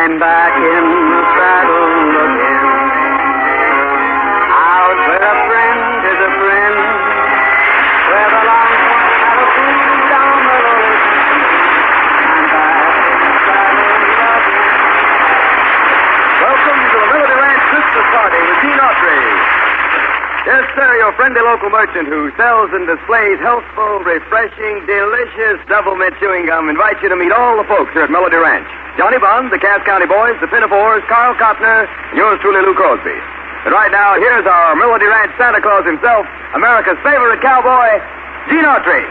I'm back in the saddle again. Out where a friend is a friend, where the long horse had a fool down the road. I'm back in the saddle again. Welcome to the Melody Ranch Christmas Party with Gene Autry. Yes, sir, your friendly local merchant who sells and displays healthful, refreshing, delicious double mint chewing gum invites you to meet all the folks here at Melody Ranch. Johnny Bond, the Cass County Boys, the Pinafores, Carl Cotner, and yours truly, Lou Crosby. And right now, here's our Melody Ranch Santa Claus himself, America's favorite cowboy, Gene Autry.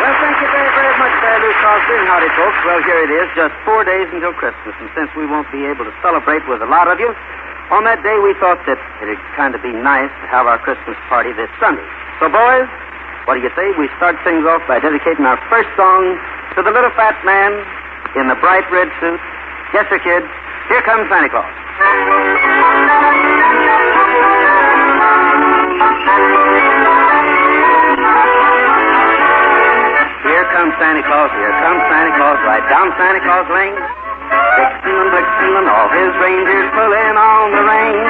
Well, thank you very, very much, Lou Crosby, and howdy, folks. Well, here it is, just 4 days until Christmas, and since we won't be able to celebrate with a lot of you, on that day we thought that it'd kind of be nice to have our Christmas party this Sunday. So, boys, what do you say we start things off by dedicating our first song to the little fat man in the bright red suit? Yes, sir, kids. Here comes Santa Claus. Here comes Santa Claus, here comes Santa Claus, right down Santa Claus Lane. Vixen and Blitzen and all his reindeers pulling on the rein.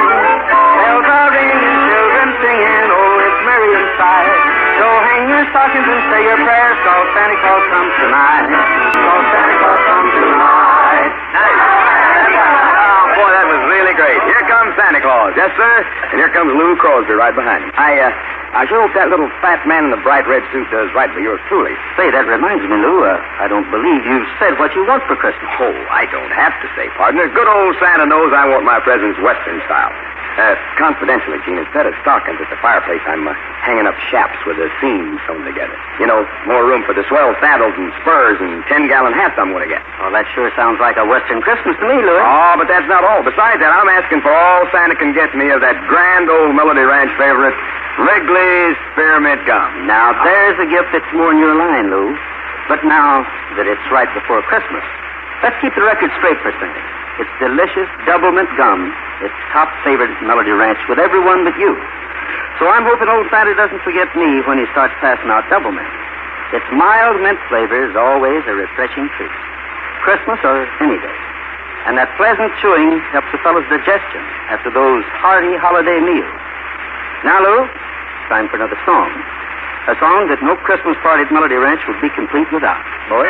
Bells are ringing, children singing, oh, it's merry inside. So hang your stockings and say your prayers, cause Santa Claus comes tonight. Cause Santa Claus comes tonight. Nice. Oh, boy, that was really great. Here comes Santa Claus. Yes, sir. And here comes Lou Crosby right behind him. I sure hope that little fat man in the bright red suit does right by yours truly. Say, that reminds me, Lou, I don't believe you've said what you want for Christmas. Oh, I don't have to say, partner. Good old Santa knows I want my presents Western style. Confidentially, Gene, instead of stockings at the fireplace, I'm hanging up chaps with the seams sewn together. You know, more room for the swell saddles and spurs and 10-gallon hats I'm going to get. Oh, that sure sounds like a Western Christmas to me, Louis. Oh, but that's not all. Besides that, I'm asking for all Santa can get me of that grand old Melody Ranch favorite, Wrigley's Spearmint Gum. Now, there's a gift that's more in your line, Lou. But now that it's right before Christmas, let's keep the record straight for Santa. It's delicious double mint gum. It's top favorite at Melody Ranch with everyone but you. So I'm hoping old Santa doesn't forget me when he starts passing out double mint. Its mild mint flavor is always a refreshing treat. Christmas or any day. And that pleasant chewing helps a fellow's digestion after those hearty holiday meals. Now, Lou, time for another song. A song that no Christmas party at Melody Ranch would be complete without. Boys?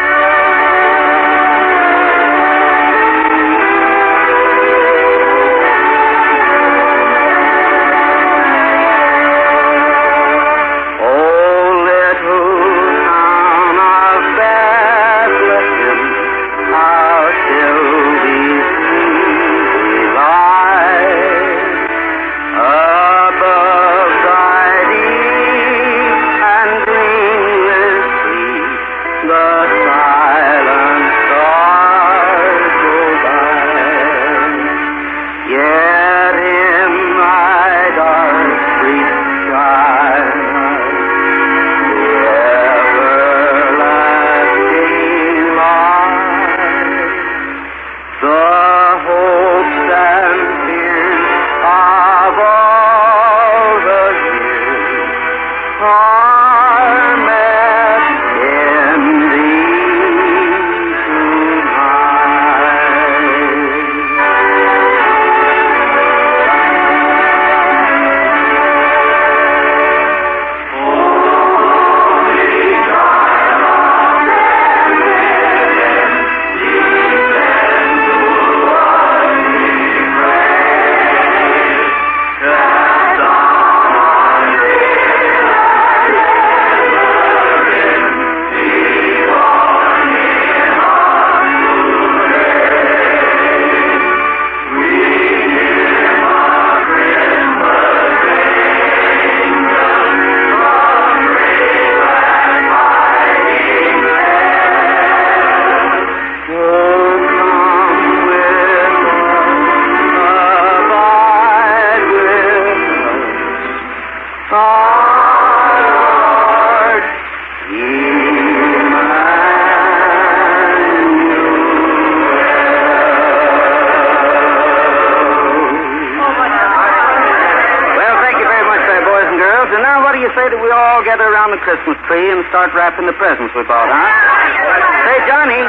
Say that we all gather around the Christmas tree and start wrapping the presents we bought, huh? Say, Johnny,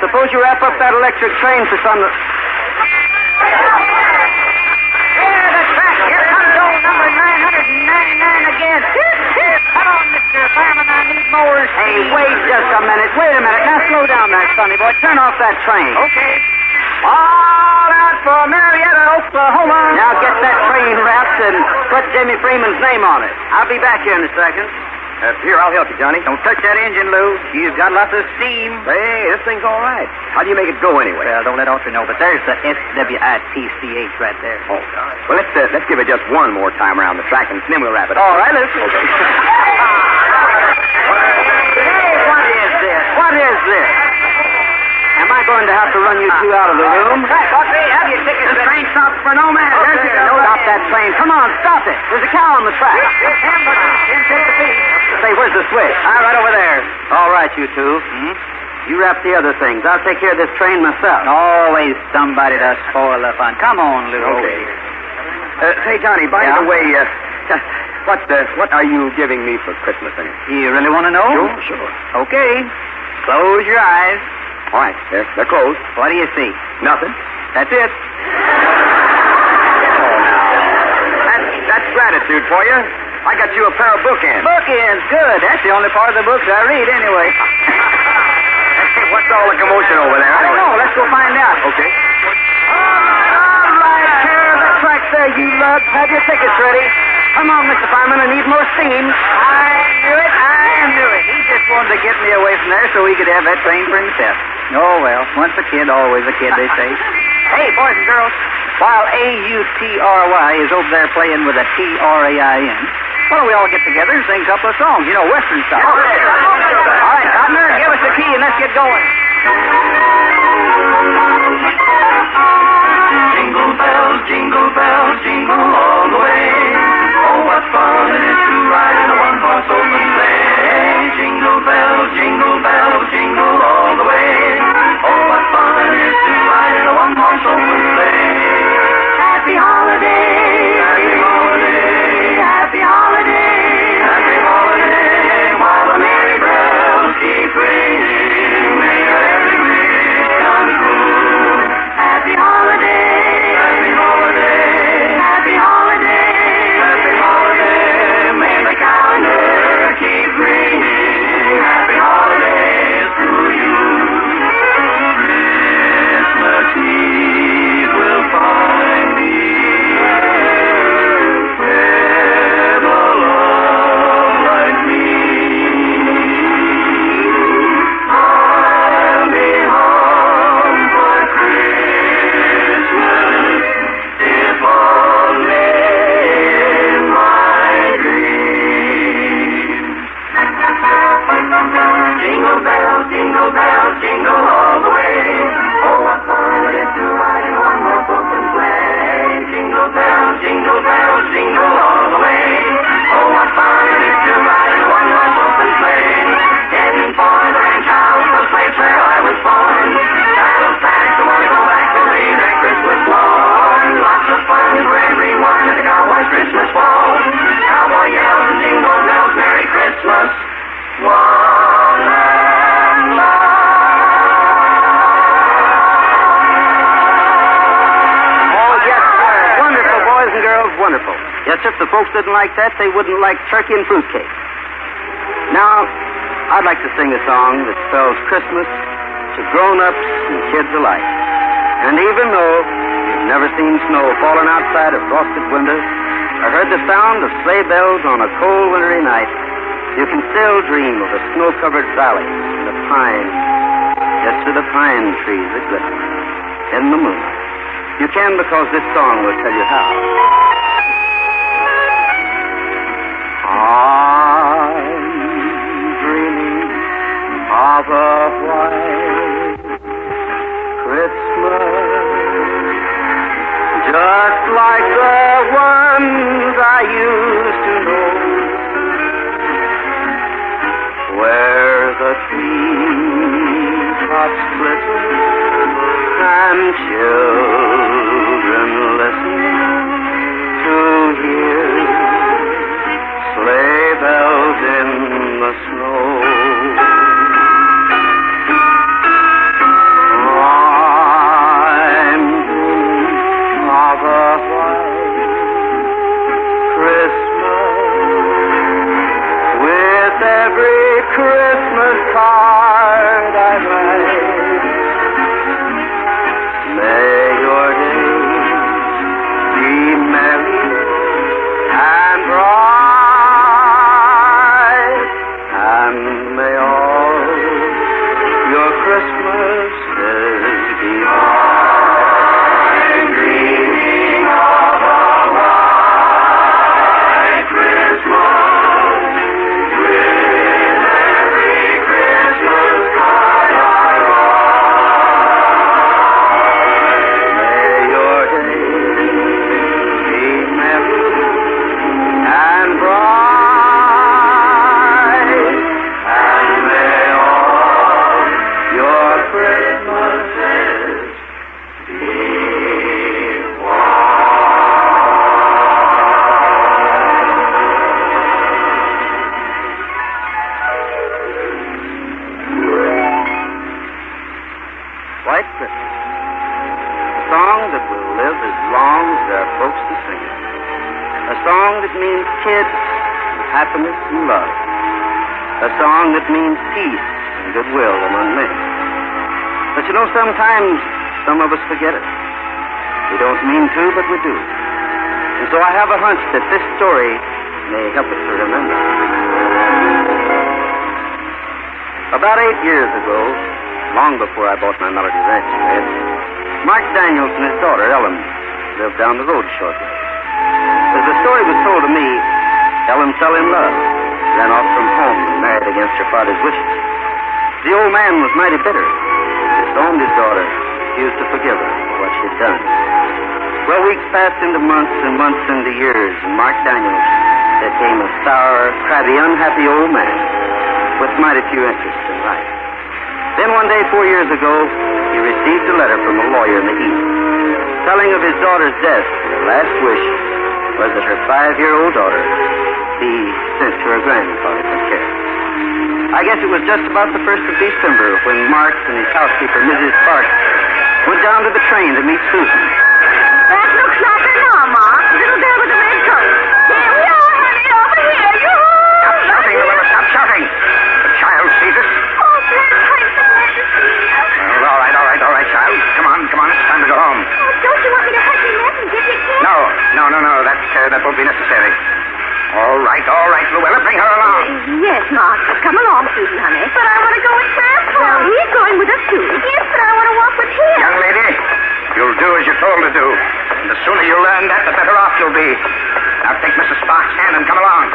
suppose you wrap up that electric train for some... There, the track. Here comes old number 999 again. Come on, Mr. Fireman, I need mowers. Hey, wait just a minute. Wait a minute. Now slow down there, sonny boy. Turn off that train. Okay. All out for Marietta, Oklahoma. Now get that train wrapped and put Jimmy Freeman's name on it. I'll be back here in a second. Here, I'll help you, Johnny. Don't touch that engine, Lou. You've got lots of steam. Hey, this thing's all right. How do you make it go anyway? Well, don't let Autry know, but there's the SWITCH right there. Oh, well, let's give it just one more time around the track, and then we'll wrap it up. All right, let's... Okay. Hey, what is this? What is this? Am I going to have to run you two out of the room? Autry, have your tickets. The train stops for no man. There's the go. Stop that train. Come on, stop it. There's a cow on the track. Here's him, but him take the piece. Say, where's the switch? Right over there. All right, you two. You wrap the other things. I'll take care of this train myself. Always somebody to spoil the fun. Come on, Lou. Okay. Say, Johnny, by the way, what are you giving me for Christmas, anyway? You really want to know? Sure. Okay. Close your eyes. All right, they're closed. What do you see? Nothing. That's it. That's gratitude for you. I got you a pair of bookends. Bookends, good. That's the only part of the books I read, anyway. What's all the commotion over there? I don't know. Let's go find out. Okay. All right, here, the track there, you lugs. Have your tickets ready. Come on, Mr. Fireman. I need more steam. I knew it. He just wanted to get me away from there so he could have that train for himself. Oh, well, once a kid, always a kid, they say. Hey, boys and girls, while Autry is over there playing with a Train, why don't we all get together and sing a couple of songs, Western style. Okay. All right, Cotner, give us the key and let's get going. Jingle bells, jingle all the way. Oh, what fun it is to ride in a one-horse open sleigh. Jingle bells, jingle all the way. Oh, what fun it is to ride in a one-horse open sleigh. Happy holiday, happy holiday, happy holiday, happy holiday, while the merry bells keep ringing. May your every wish come true. Happy holiday. Wonderful. Yes, if the folks didn't like that, they wouldn't like turkey and fruitcake. Now, I'd like to sing a song that spells Christmas to grown-ups and kids alike. And even though you've never seen snow falling outside a frosted window or heard the sound of sleigh bells on a cold wintry night, you can still dream of the snow-covered valleys and the pines, yes, to the pine trees that glisten in the moonlight. You can because this song will tell you how. I'm dreaming of a white Christmas, just like the ones I used to know, where the treetops glisten and children listen to hear sleigh bells in the snow. Christmas. A song that will live as long as there are folks to sing it. A song that means kids and happiness and love. A song that means peace and goodwill among men. But you know, sometimes some of us forget it. We don't mean to, but we do. And so I have a hunch that this story may help us to remember. About 8 years ago, long before I bought my Melody Ranch there, Mark Daniels and his daughter, Ellen, lived down the road shortly. As the story was told to me, Ellen fell in love, ran off from home and married against her father's wishes. The old man was mighty bitter. He disowned his daughter, refused to forgive her for what she had done. Well, weeks passed into months and months into years, and Mark Daniels became a sour, crabby, unhappy old man with mighty few interests in life. Then one day, 4 years ago, he received a letter from a lawyer in the East telling of his daughter's death. Her last wish was that her 5-year-old daughter be sent to her grandfather for care. I guess it was just about the 1st of December when Mark and his housekeeper, Mrs. Park, went down to the train to meet Susan. That looks like her now, Mark. The little girl with the red coat. Here we are, honey, over here. Stop shouting, Luella, stop shouting. The child sees us. Oh, bless her. I'm so glad to see you. Well, all right, child. Come on. It's time to go home. Oh, don't you want me to hunt your nest and give you a kiss? No. That won't be necessary. All right, Luella, bring her along. Yes, Mark. Come along, Susan, honey. But I want to go with Grandpa. Well, he's going with us, too. Yes, but I want to walk with him. Young lady, you'll do as you're told to do. And the sooner you learn that, the better off you'll be. Now take Mrs. Sparks' hand and come along.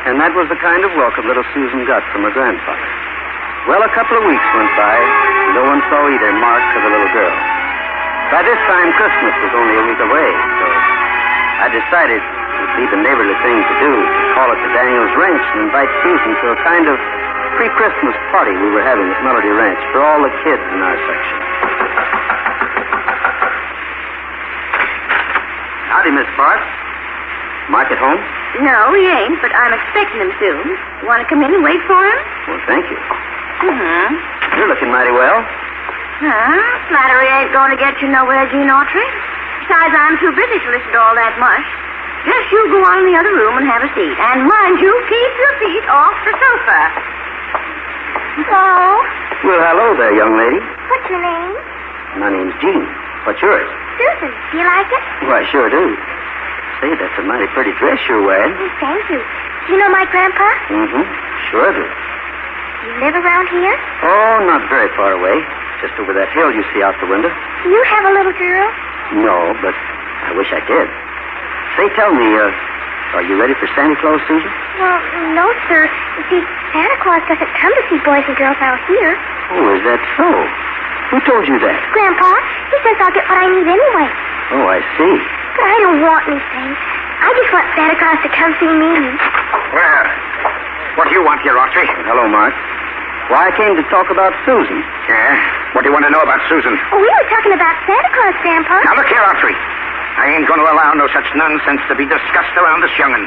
And that was the kind of welcome little Susan got from her grandfather. Well, a couple of weeks went by. No one saw either Mark or the little girl. By this time, Christmas was only a week away, so I decided it would be the neighborly thing to do to call at the Daniels Ranch and invite Susan to a kind of pre-Christmas party we were having at Melody Ranch for all the kids in our section. Howdy, Miss Parks. Mark at home? No, he ain't, but I'm expecting him soon. You want to come in and wait for him? Well, thank you. Mm-hmm. You're looking mighty well. Flattery ain't going to get you nowhere, Gene Autry. Besides, I'm too busy to listen to all that mush. Just you go on in the other room and have a seat. And mind you, keep your feet off the sofa. Hello? Well, hello there, young lady. What's your name? My name's Jean. What's yours? Susan. Do you like it? Well, I sure do. Say, that's a mighty pretty dress you're wearing. Oh, thank you. Do you know my grandpa? Mm-hmm. Sure do. Do you live around here? Oh, not very far away. Just over that hill you see out the window. Do you have a little girl? No, but I wish I did. Say, tell me, are you ready for Santa Claus, Susan? Well, no, sir. You see, Santa Claus doesn't come to see boys and girls out here. Oh, is that so? Who told you that? Grandpa, he says I'll get what I need anyway. Oh, I see. But I don't want anything. I just want Santa Claus to come see me. Well, what do you want here, Autry? Hello, Mark. Why, I came to talk about Susan. Yeah? What do you want to know about Susan? Oh, we were talking about Santa Claus, Grandpa. Now, look here, Autry. I ain't going to allow no such nonsense to be discussed around this young'un.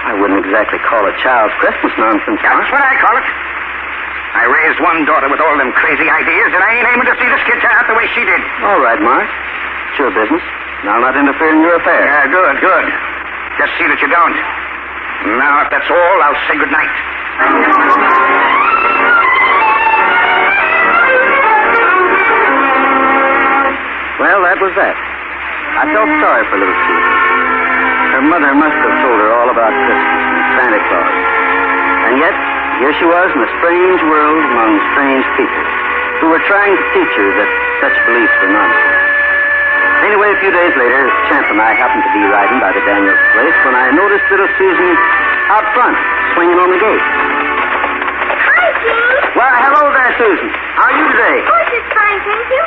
I wouldn't exactly call it child's Christmas nonsense, That's Mark. what I call it. I raised one daughter with all them crazy ideas, and I ain't aiming to see this kid turn out the way she did. All right, Mark. It's your business. I'll not interfere in your affairs. Yeah, good. Just see that you don't. Now, if that's all, I'll say good night. Well, that was that. I felt sorry for little Susan. Her mother must have told her all about Christmas and Santa Claus. And yet, here she was in a strange world among strange people who were trying to teach her that such beliefs were nonsense. Anyway, a few days later, Champ and I happened to be riding by the Daniels place when I noticed little Susan out front, swinging on the gate. Hi, Gene. Well, hello there, Susan. How are you today? Oh, just fine, thank you.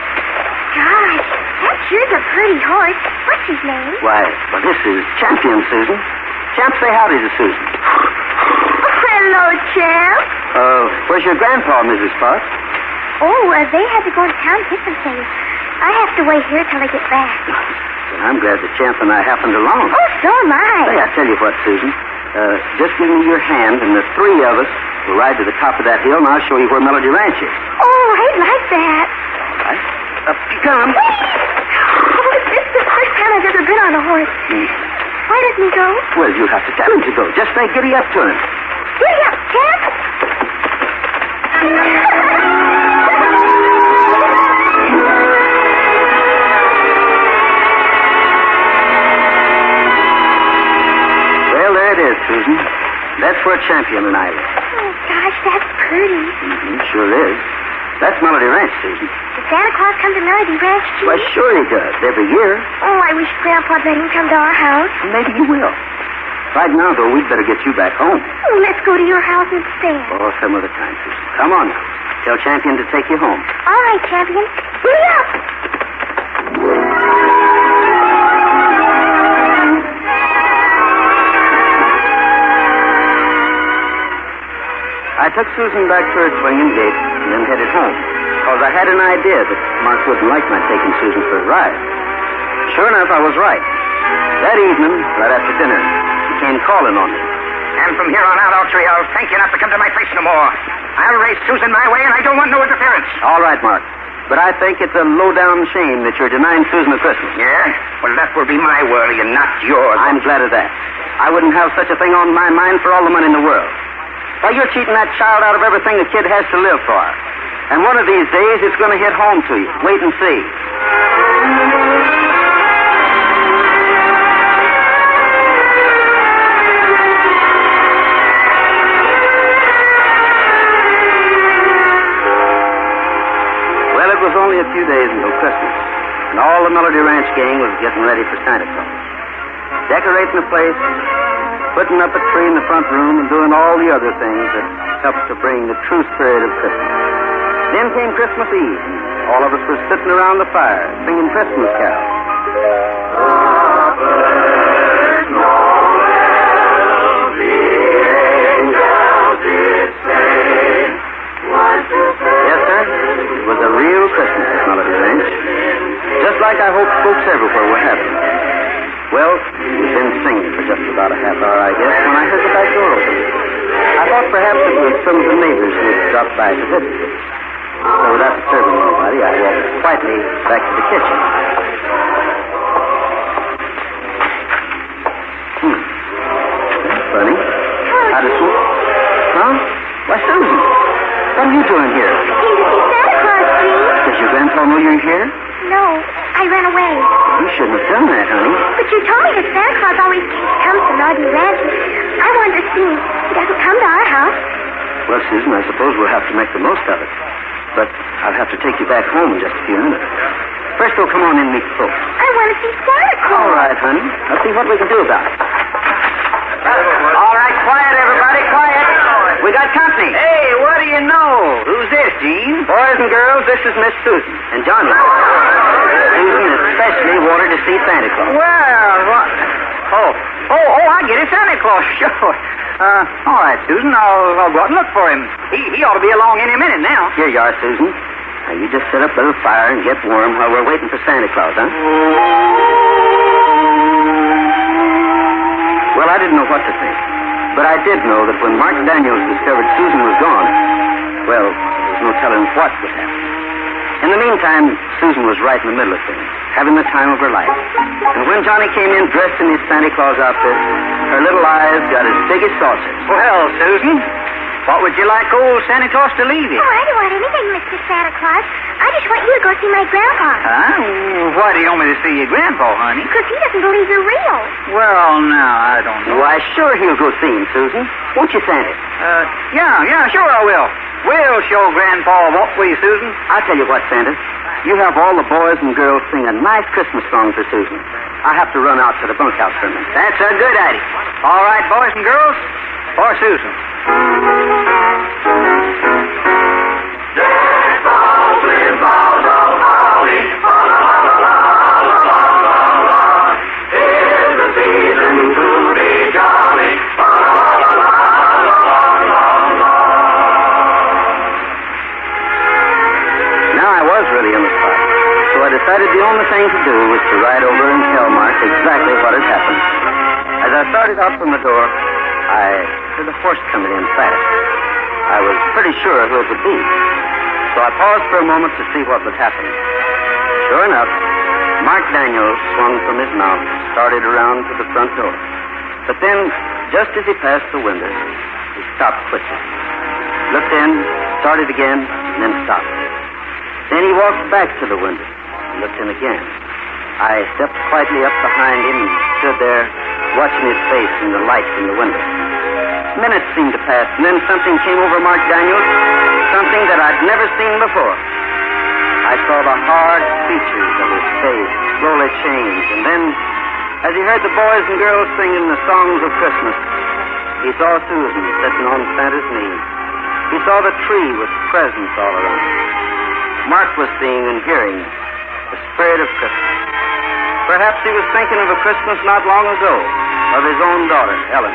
Gosh, that sure's a pretty horse. What's his name? Why, well, this is Champion, Susan. Champ, say howdy to Susan. Hello, Champ. Where's your grandpa, Mrs. Parks? Oh, they had to go to town to get some things. I have to wait here till they get back. Well, I'm glad that Champ and I happened along. Oh, so am I. Say, I tell you what, Susan. Just give me your hand, and the three of us We'll ride to the top of that hill, and I'll show you where Melody Ranch is. Oh, I'd like that. All right. Up you come. Oh, this is the first time I've ever been on a horse. Why doesn't he go? Well, you have to tell him to go. Just say giddy up to him. Giddy up, Champ. Well, there it is, Susan. That's where Champion and I live. Oh, gosh, that's pretty. Sure is. That's Melody Ranch, Susan. Does Santa Claus come to Melody Ranch, too? Why, sure he does. Every year. Oh, I wish Grandpa'd let him come to our house. Maybe he will. Right now, though, we'd better get you back home. Oh, let's go to your house instead. Oh, some other time, Susan. Come on now. Tell Champion to take you home. All right, Champion. Giddy up. I took Susan back to her swinging gate and then headed home, because I had an idea that Mark wouldn't like my taking Susan for a ride. Sure enough, I was right. That evening, right after dinner, he came calling on me. And from here on out, Autry, I'll thank you not to come to my place no more. I'll raise Susan my way, and I don't want no interference. All right, Mark. But I think it's a low-down shame that you're denying Susan a Christmas. Yeah? Well, that will be my worry and not yours. I'm glad of that. I wouldn't have such a thing on my mind for all the money in the world. Why, you're cheating that child out of everything the kid has to live for. And one of these days, it's going to hit home to you. Wait and see. Well, it was only a few days until Christmas, and all the Melody Ranch gang was getting ready for Santa Claus. Decorating the place, putting up a tree in the front room, and doing all the other things that helps to bring the true spirit of Christmas. Then came Christmas Eve, and all of us were sitting around the fire, singing Christmas carols. Yes, sir, it was a real Christmas at Melody Ranch, just like I hoped folks everywhere were having. Well, we'd been singing for just about a half hour, I guess, when I heard the back door open. I thought perhaps it was some of the neighbors who had dropped by to visit us. So without disturbing anybody, I walked quietly back to the kitchen. That's funny. How does it... Huh? Why, Susan, what are you doing here? Came to see Santa Claus, please. Does your grandpa know you're here? No, I ran away. You shouldn't have done that, honey. But you told me that Santa Claus always comes to Melody Ranch. I wanted to see him. He doesn't come to our house. Well, Susan, I suppose we'll have to make the most of it. But I'll have to take you back home in just a few minutes. First, we'll come on in and meet the folks. I want to see Santa Claus. All right, honey. Let's see what we can do about it. All right, quiet, everybody, quiet. We got company. Hey, what do you know? Who's this, Gene? Boys and girls, this is Miss Susan and Johnny. Susan especially wanted to see Santa Claus. Well, what? Oh, I get it, Santa Claus, sure. All right, Susan, I'll go out and look for him. He ought to be along any minute now. Here you are, Susan. Now, you just set up a little fire and get warm while we're waiting for Santa Claus, huh? Well, I didn't know what to think. But I did know that when Mark Daniels discovered Susan was gone, well, there was no telling what would happen. In the meantime, Susan was right in the middle of things, having the time of her life. And when Johnny came in dressed in his Santa Claus outfit, her little eyes got as big as saucers. Well, Susan, what would you like old Santa Claus to leave you? Oh, I don't want anything, Mr. Santa Claus. I just want you to go see my grandpa. Huh? Why do you want me to see your grandpa, honey? Because he doesn't believe you're real. Well, now, I don't know. Why, sure he'll go see him, Susan. Won't you, Santa? Yeah, sure I will. We'll show Grandpa, won't we, Susan? I'll tell you what, Santa. You have all the boys and girls sing a nice Christmas song for Susan. I have to run out to the bunkhouse for a minute. That's a good idea. All right, boys and girls, for Susan. Really on the spot. So I decided the only thing to do was to ride over and tell Mark exactly what had happened. As I started out from the door, I heard a horse coming in fast. pretty sure who it would be. So I paused for a moment to see what was happening. Sure enough, Mark Daniels swung from his mount, started around to the front door. But then, just as he passed the window, he stopped quickly. Looked in, started again, and then stopped. Then he walked back to the window and looked in again. I stepped quietly up behind him and stood there watching his face in the light from the window. Minutes seemed to pass, and then something came over Mark Daniels, something that I'd never seen before. I saw the hard features of his face slowly change, and then, as he heard the boys and girls singing the songs of Christmas, he saw Susan sitting on Santa's knee. He saw the tree with presents all around it. Mark was seeing and hearing the spirit of Christmas. Perhaps he was thinking of a Christmas not long ago, of his own daughter, Ellen.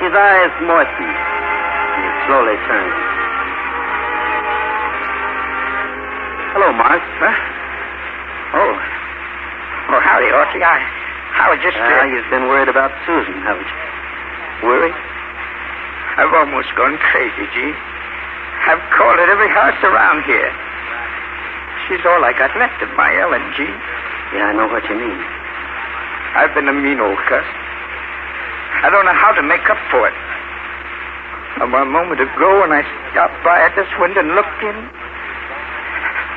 His eyes moistened, and he slowly turned. Hello, Mark. Huh? Oh, howdy, Autry. I was just... You've been worried about Susan, haven't you? Worried? I've almost gone crazy, Gene. I've called at every house around here. She's all I got left of my Ellen, Gene. Yeah, I know what you mean. I've been a mean old cuss. I don't know how to make up for it. A moment ago when I stopped by at this window and looked in,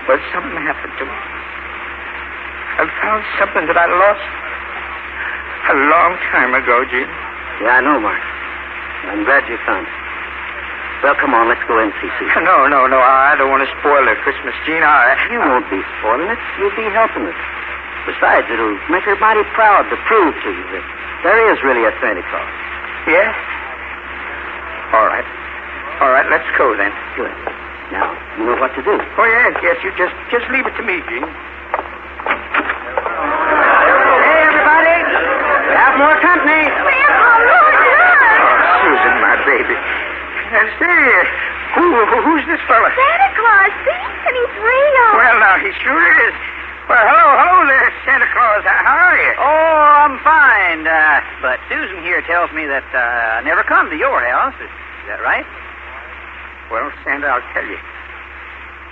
well, something happened to me. I found something that I lost a long time ago, Gene. Yeah, I know, Mark. I'm glad you found it. Well, come on, let's go in and see Susan. No. I don't want to spoil her Christmas, Gene. You won't be spoiling it. You'll be helping us. Besides, it'll make her mighty proud to prove to you that there is really a Santa Claus. Yeah? All right, let's go then. Good. Now, you know what to do. Oh, yes, you just leave it to me, Gene. Hey, everybody. We have more company. Grandpa, look! Oh, Susan, my baby. And say, who's this fella? Santa Claus, see? And he's real. Well, now, he sure is. Well, hello there, Santa Claus. How are you? Oh, I'm fine. But Susan here tells me that I never come to your house. Is that right? Well, Santa, I'll tell you.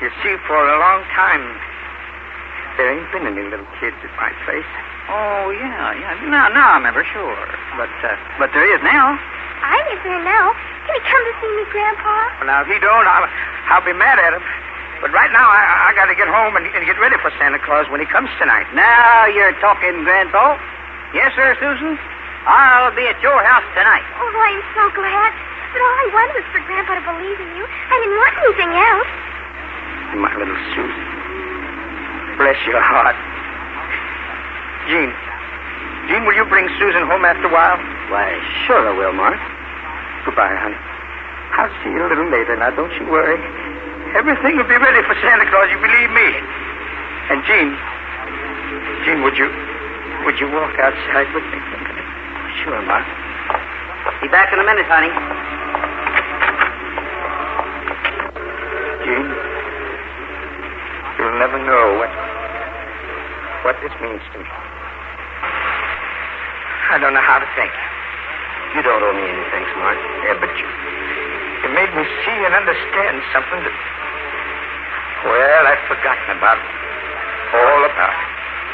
You see, for a long time, there ain't been any little kids at my place. Oh, yeah. Now I remember, sure. But there is now. I live there now. Can he come to see me, Grandpa? Well, now, if he don't, I'll be mad at him. But right now, I got to get home and get ready for Santa Claus when he comes tonight. Now you're talking, Grandpa. Yes, sir, Susan. I'll be at your house tonight. Oh, I'm so glad. But all I wanted was for Grandpa to believe in you. I didn't want anything else. My little Susan. Bless your heart. Gene, will you bring Susan home after a while? Why, sure I will, Mark. Goodbye, honey. I'll see you a little later. Now, don't you worry. Everything will be ready for Santa Claus, you believe me. And Gene, would you walk outside with me? Sure, Mark. Be back in a minute, honey. Gene, you'll never know what this means to me. I don't know how to thank you. You don't owe me any thanks, Mark. Yeah, but you made me see and understand something that, well, I'd forgotten about. All about it.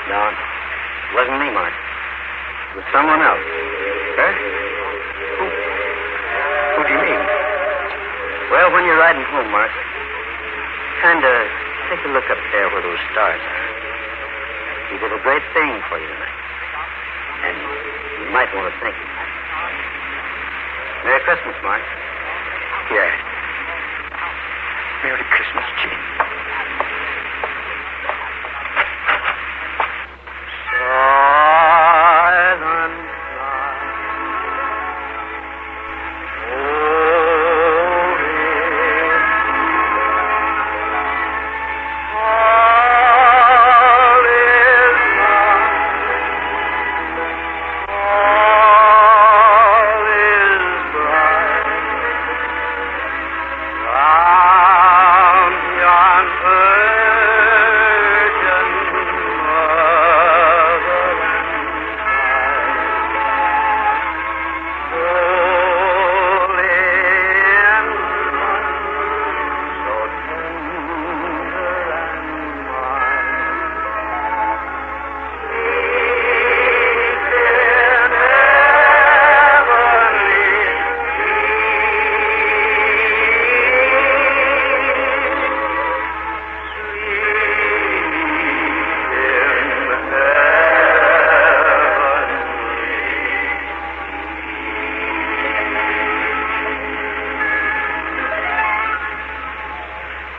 No, it wasn't me, Mark. It was someone else. Huh? Who do you mean? Well, when you're riding home, Mark, kind of take a look up there where those stars are. He did a great thing for you tonight. And you might want to thank him. Merry Christmas, Mark. Yeah. Merry Christmas, Gene.